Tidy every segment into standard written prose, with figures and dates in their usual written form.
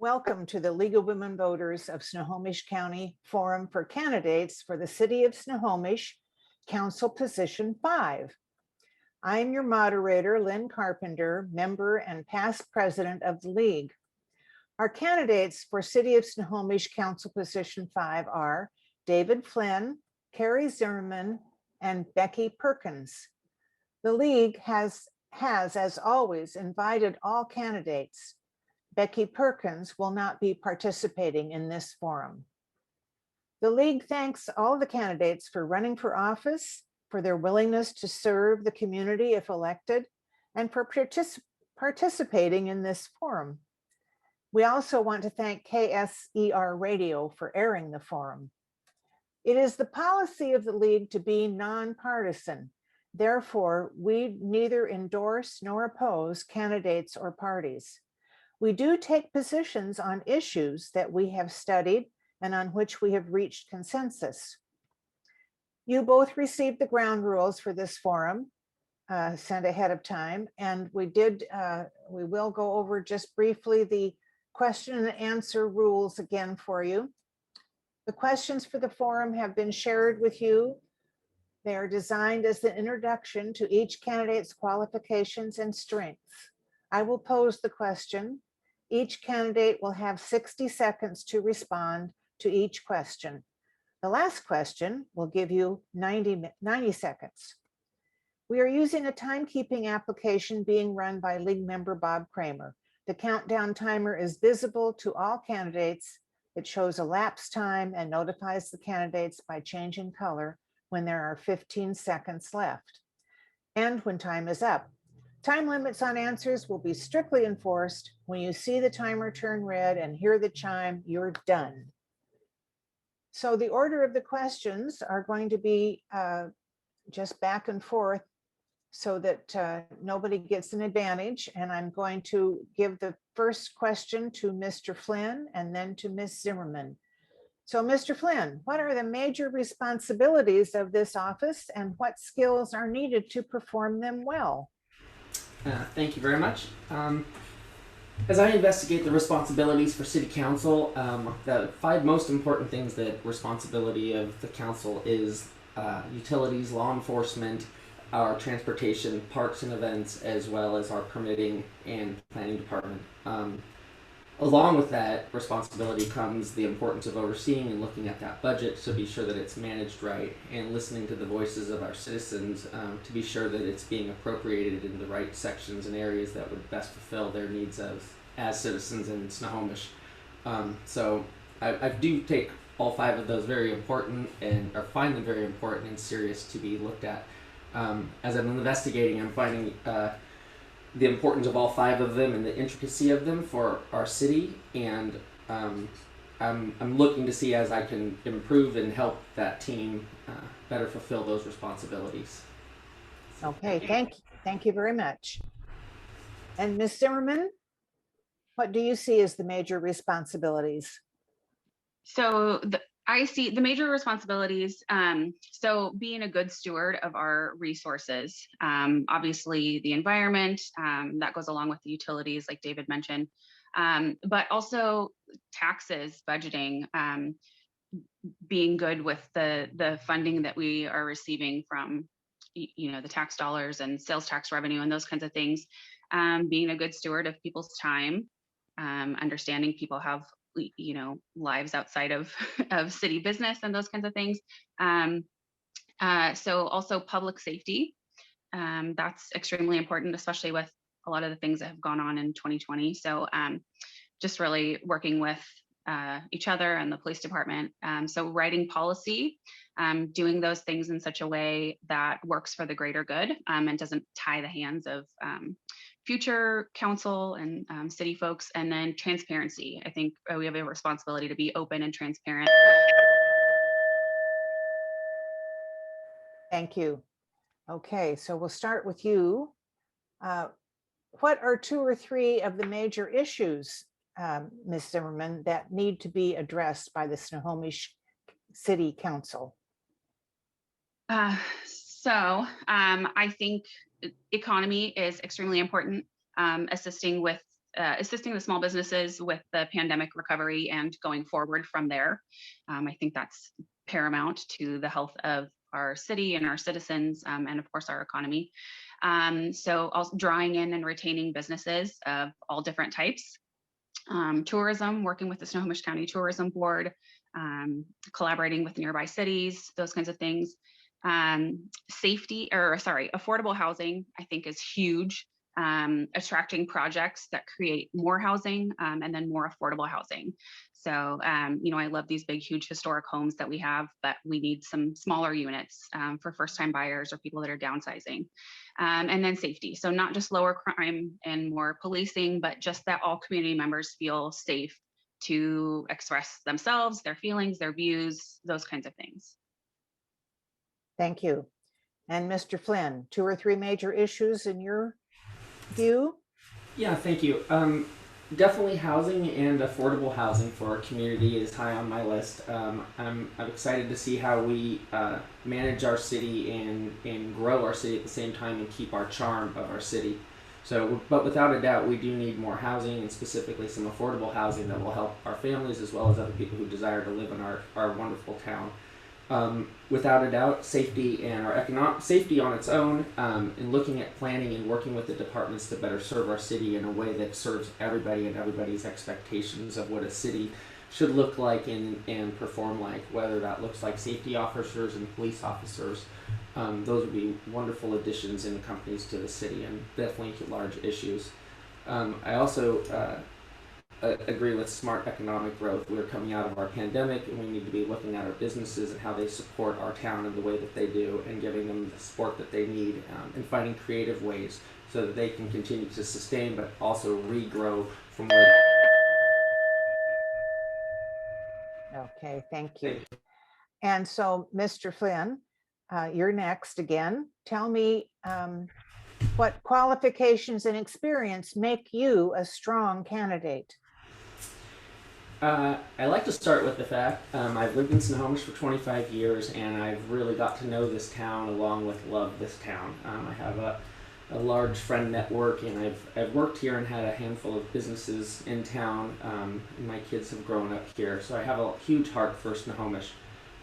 Welcome to the League of Women Voters of Snohomish County Forum for Candidates for the City of Snohomish Council Position 5. I am your moderator, Lynn Carpenter, member and past president of the League. Our candidates for City of Snohomish Council Position 5 are David Flynn, Kari Zimmerman, and Becky Perkins. The League has, as always, invited all candidates. Becky Perkins will not be participating in this forum. The League thanks all the candidates for running for office, for their willingness to serve the community if elected, and for participating in this forum. We also want to thank KSER Radio for airing the forum. It is the policy of the League to be nonpartisan. Therefore, we neither endorse nor oppose candidates or parties. We do take positions on issues that we have studied and on which we have reached consensus. You both received the ground rules for this forum sent ahead of time, and we will go over just briefly the question and answer rules again for you. The questions for the forum have been shared with you. They are designed as the introduction to each candidate's qualifications and strengths. I will pose the question. Each candidate will have 60 seconds to respond to each question. The last question will give you 90 seconds. We are using a timekeeping application being run by League member Bob Kramer. The countdown timer is visible to all candidates. It shows elapsed time and notifies the candidates by changing color when there are 15 seconds left and when time is up. Time limits on answers will be strictly enforced. When you see the timer turn red and hear the chime, you're done. So the order of the questions are going to be just back and forth so that nobody gets an advantage. And I'm going to give the first question to Mr. Flynn and then to Ms. Zimmerman. So Mr. Flynn, what are the major responsibilities of this office and what skills are needed to perform them well? Thank you very much. As I investigate the responsibilities for City Council, the 5 most important things that responsibility of the council is utilities, law enforcement, our transportation, parks and events, as well as our permitting and planning department. Along with that responsibility comes the importance of overseeing and looking at that budget to be sure that it's managed right and listening to the voices of our citizens to be sure that it's being appropriated in the right sections and areas that would best fulfill their needs as citizens in Snohomish. So I do take all 5 of those very important or find them very important and serious to be looked at. As I'm investigating, I'm finding the importance of all 5 of them and the intricacy of them for our city, and I'm looking to see as I can improve and help that team better fulfill those responsibilities. Okay, thank you very much. And Ms. Zimmerman, what do you see as the major responsibilities? So I see the major responsibilities, so being a good steward of our resources, obviously the environment, that goes along with the utilities like David mentioned, but also taxes, budgeting, being good with the funding that we are receiving from, the tax dollars and sales tax revenue and those kinds of things, being a good steward of people's time, understanding people have lives outside of city business and those kinds of things. So also public safety, that's extremely important, especially with a lot of the things that have gone on in 2020. So just really working with each other and the police department. So writing policy, doing those things in such a way that works for the greater good and doesn't tie the hands of future council and city folks. And then transparency. I think we have a responsibility to be open and transparent. Thank you. Okay, so we'll start with you. What are 2 or 3 of the major issues, Ms. Zimmerman, that need to be addressed by the Snohomish City Council? So I think economy is extremely important, assisting with assisting the small businesses with the pandemic recovery and going forward from there. I think that's paramount to the health of our city and our citizens, and of course our economy. So also drawing in and retaining businesses of all different types. Tourism, working with the Snohomish County Tourism Board, collaborating with nearby cities, those kinds of things. Affordable housing, I think, is huge. Attracting projects that create more housing, and then more affordable housing. So, I love these big, huge historic homes that we have, but we need some smaller units for first-time buyers or people that are downsizing. And then safety. So not just lower crime and more policing, but just that all community members feel safe to express themselves, their feelings, their views, those kinds of things. Thank you. And Mr. Flynn, 2 or 3 major issues in your view? Yeah, thank you. Definitely housing and affordable housing for our community is high on my list. I'm excited to see how we manage our city and grow our city at the same time and keep our charm of our city. So, but without a doubt, we do need more housing, and specifically some affordable housing that will help our families as well as other people who desire to live in our wonderful town. Without a doubt, safety and our economic safety on its own, and looking at planning and working with the departments to better serve our city in a way that serves everybody and everybody's expectations of what a city should look like and perform like, whether that looks like safety officers and police officers. Those would be wonderful additions and companies to the city, and definitely large issues. I also agree with smart economic growth. We're coming out of our pandemic, and we need to be looking at our businesses and how they support our town in the way that they do, and giving them the support that they need, and finding creative ways so that they can continue to sustain but also regrow from where. Okay, thank you. And so, Mr. Flynn, you're next again. Tell me what qualifications and experience make you a strong candidate? I like to start with the fact I've lived in Snohomish for 25 years, and I've really got to know this town along with love this town. I have a large friend network, and I've worked here and had a handful of businesses in town. And my kids have grown up here, so I have a huge heart for Snohomish.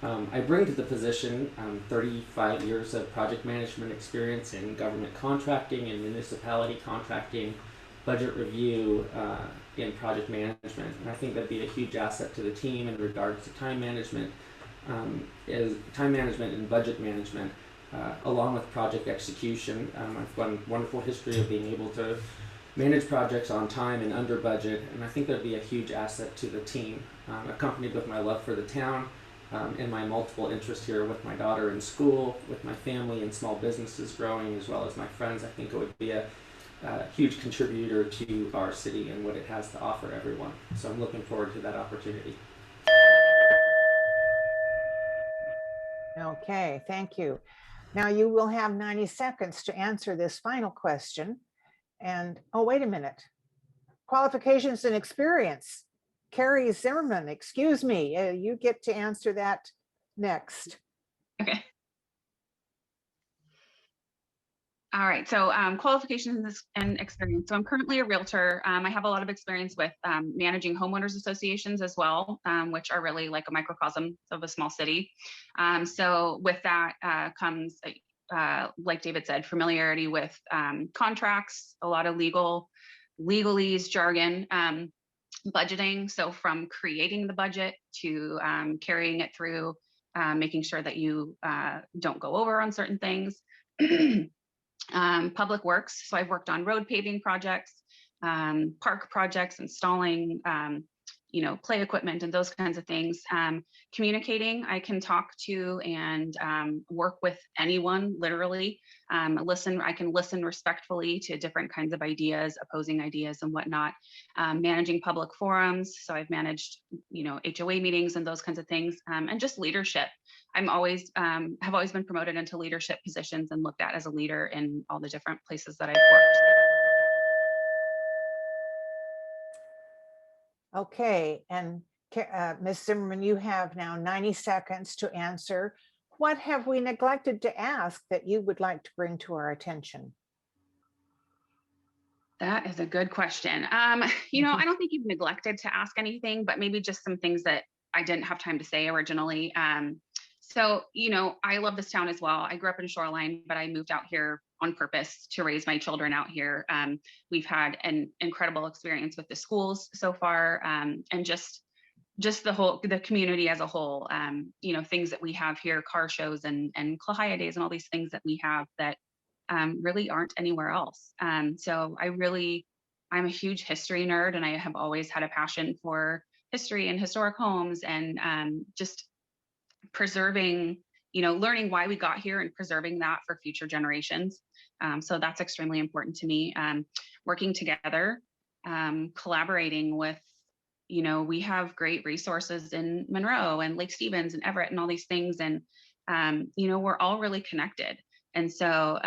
I bring to the position 35 years of project management experience in government contracting and municipality contracting, budget review, and project management. And I think that'd be a huge asset to the team in regards to time management and budget management, along with project execution. I've got a wonderful history of being able to manage projects on time and under budget, and I think that'd be a huge asset to the team. Accompanied with my love for the town, and my multiple interests here with my daughter in school, with my family and small businesses growing, as well as my friends, I think it would be a huge contributor to our city and what it has to offer everyone. So I'm looking forward to that opportunity. Okay, thank you. Now you will have 90 seconds to answer this final question. And, oh, wait a minute. Qualifications and experience. Kari Zimmerman, excuse me, you get to answer that next. Okay. All right, so qualifications and experience. So I'm currently a realtor. I have a lot of experience with managing homeowners associations as well, which are really like a microcosm of a small city. So with that comes, like David said, familiarity with contracts, a lot of legalese, jargon, budgeting. So from creating the budget to carrying it through, making sure that you don't go over on certain things. Public works. So I've worked on road paving projects, park projects, installing, play equipment and those kinds of things. Communicating, I can talk to and work with anyone, literally. I can listen respectfully to different kinds of ideas, opposing ideas and whatnot. Managing public forums. So I've managed, HOA meetings and those kinds of things, and just leadership. Have always been promoted into leadership positions and looked at as a leader in all the different places that I've worked. Okay, and Ms. Zimmerman, you have now 90 seconds to answer. What have we neglected to ask that you would like to bring to our attention? That is a good question. You know, I don't think you've neglected to ask anything, but maybe just some things that I didn't have time to say originally. So, you know, I love this town as well. I grew up in Shoreline, but I moved out here on purpose to raise my children out here. We've had an incredible experience with the schools so far, and just the community as a whole. You know, things that we have here, car shows and Klahia days and all these things that we have that really aren't anywhere else. So I'm a huge history nerd, and I have always had a passion for history and historic homes, and just preserving, you know, learning why we got here and preserving that for future generations. So that's extremely important to me. Working together, collaborating with, you know, we have great resources in Monroe and Lake Stevens and Everett and all these things. And, you know, we're all really connected. And so,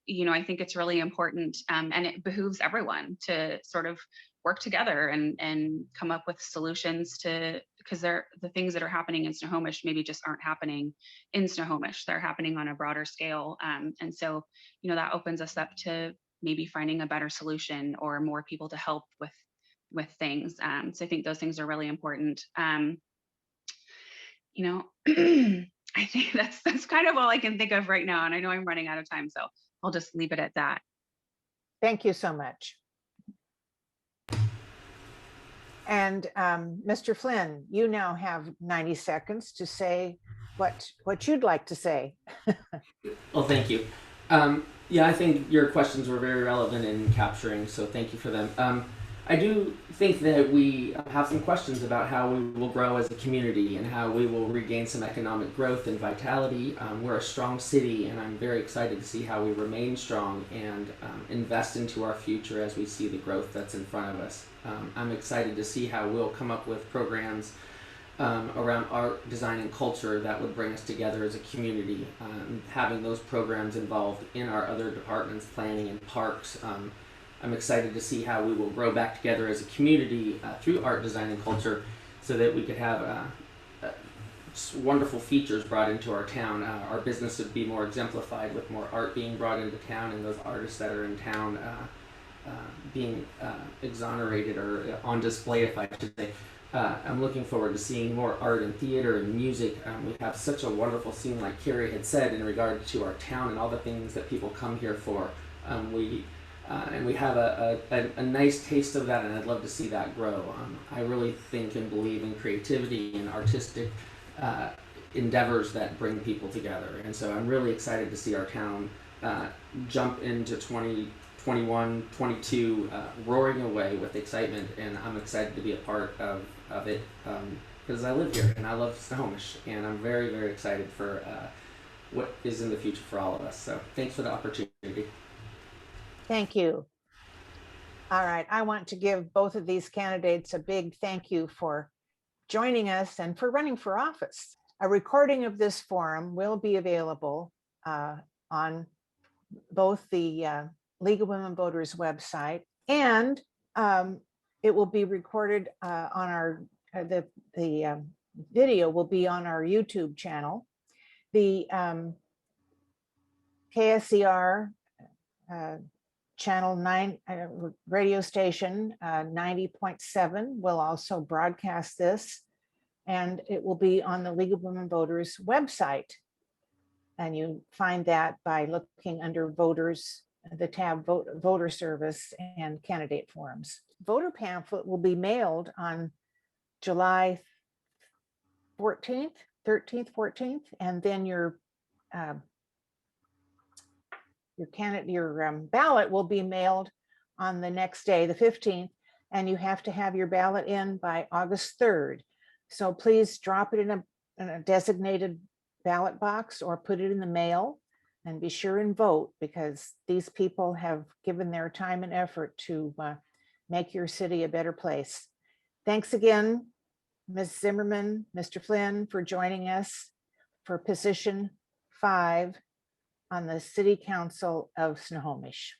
you know, I think it's really important, and it behooves everyone to sort of work together and come up with solutions to, because the things that are happening in Snohomish maybe just aren't happening in Snohomish. They're happening on a broader scale. And so, you know, that opens us up to maybe finding a better solution or more people to help with things. So I think those things are really important. You know, I think that's kind of all I can think of right now. And I know I'm running out of time, so I'll just leave it at that. Thank you so much. And Mr. Flynn, you now have 90 seconds to say what you'd like to say. Well, thank you. Yeah, I think your questions were very relevant in capturing, so thank you for them. I do think that we have some questions about how we will grow as a community and how we will regain some economic growth and vitality. We're a strong city, and I'm very excited to see how we remain strong and invest into our future as we see the growth that's in front of us. I'm excited to see how we'll come up with programs around art, design, and culture that would bring us together as a community. Having those programs involved in our other departments, planning and parks. I'm excited to see how we will grow back together as a community through art, design, and culture, so that we could have wonderful features brought into our town. Our business would be more exemplified with more art being brought into town, and those artists that are in town being exonerated or on display, if I should say. I'm looking forward to seeing more art and theater and music. We have such a wonderful scene, like Kari had said, in regard to our town and all the things that people come here for. And we have a nice taste of that, and I'd love to see that grow. I really think and believe in creativity and artistic endeavors that bring people together. And so I'm really excited to see our town jump into 2021, 22, roaring away with excitement, and I'm excited to be a part of it because I live here and I love Snohomish, and I'm very, very excited for what is in the future for all of us. So thanks for the opportunity. Thank you. All right, I want to give both of these candidates a big thank you for joining us and for running for office. A recording of this forum will be available on both the League of Women Voters website, and it will be recorded on our, the video will be on our YouTube channel. The KSCR channel 9 radio station 90.7 will also broadcast this, and it will be on the League of Women Voters website. And you find that by looking under voters, the tab voter service and candidate forums. Voter pamphlet will be mailed on July 14th, 13th, 14th, and then your ballot will be mailed on the next day, the 15th, and you have to have your ballot in by August 3rd. So please drop it in a designated ballot box or put it in the mail, and be sure and vote, because these people have given their time and effort to make your city a better place. Thanks again, Ms. Zimmerman, Mr. Flynn, for joining us for position 5 on the City Council of Snohomish.